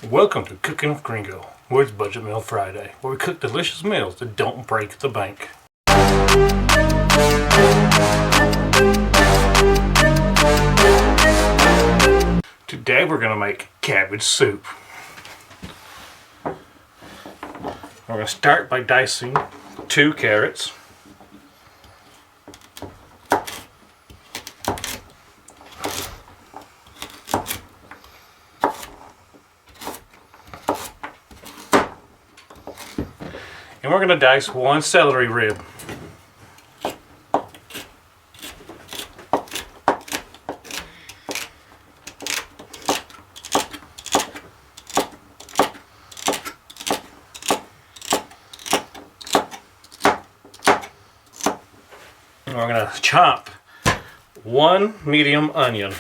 Welcome to Cooking with Gringo, where it's Budget Meal Friday, where we cook delicious meals that don't break the bank. Today we're going to make cabbage soup. We're going to start by dicing 2 carrots. And we're going to dice 1 celery rib. And we're going to chop 1 medium onion.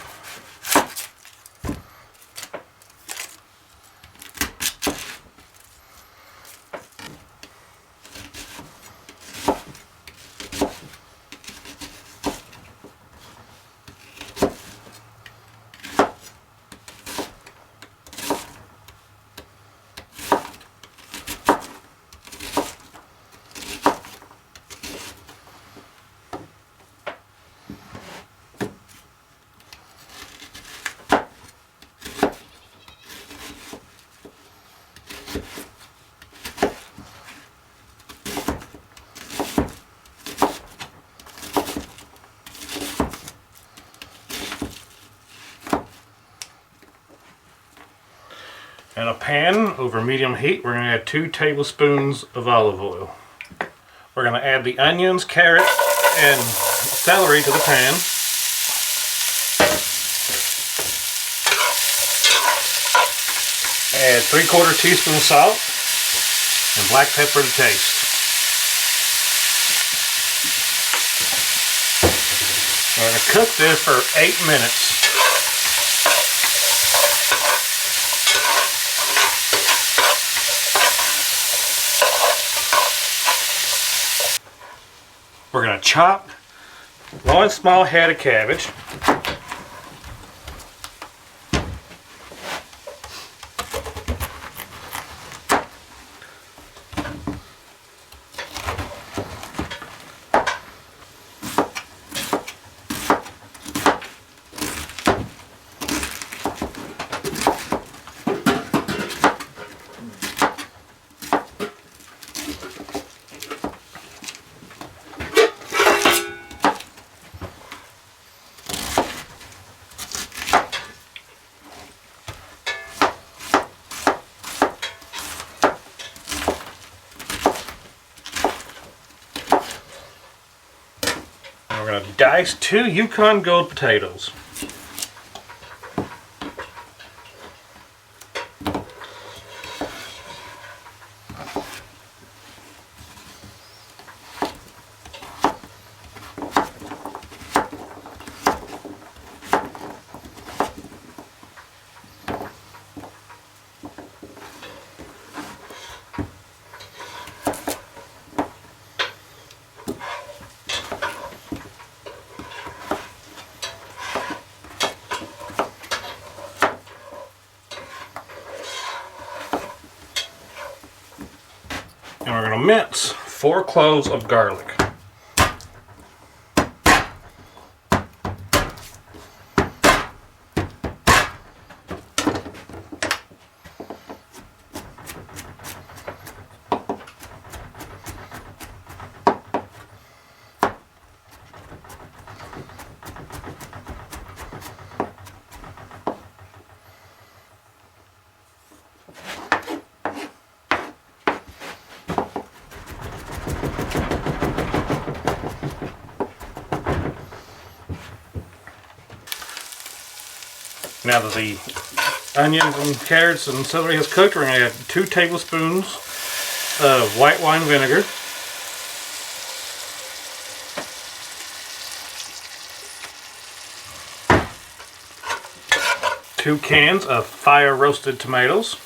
In a pan over medium heat, we're going to add 2 tablespoons of olive oil. We're going to add the onions, carrots, and celery to the pan. Add 3/4 teaspoon of salt and black pepper to taste. We're going to cook this for 8 minutes. We're going to chop 1 small head of cabbage. We're going to dice 2 Yukon Gold potatoes. And we're going to mince 4 cloves of garlic. Now that the onions and carrots and celery has cooked, we're going to add 2 tablespoons of white wine vinegar, two cans of fire roasted tomatoes,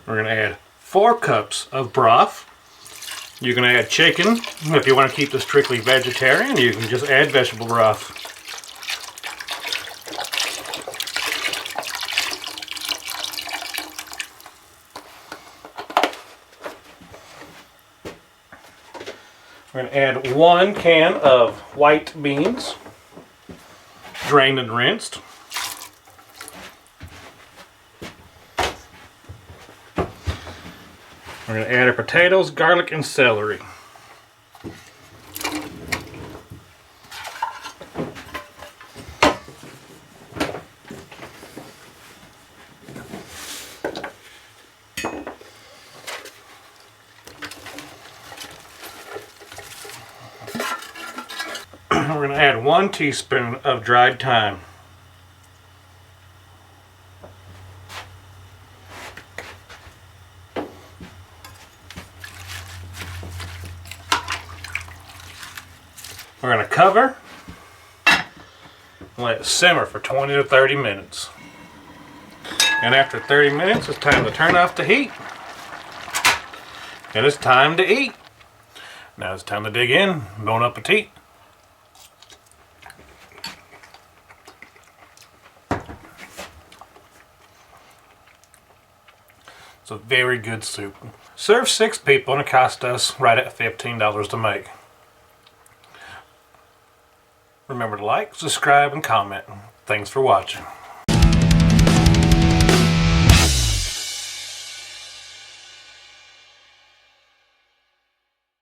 we're going to add 4 cups of broth. You can add chicken. If you want to keep this strictly vegetarian, you can just add vegetable broth. We're going to add 1 can of white beans, drained and rinsed. We're going to add our potatoes, garlic, and celery. We're going to add 1 teaspoon of dried thyme. We're going to cover and let it simmer for 20 to 30 minutes. And after 30 minutes, it's time to turn off the heat. And it's time to eat. Now it's time to dig in. Bon appetit. It's a very good soup. Serve 6 people and it cost us right at $15 to make. Remember to like, subscribe, and comment. Thanks for watching.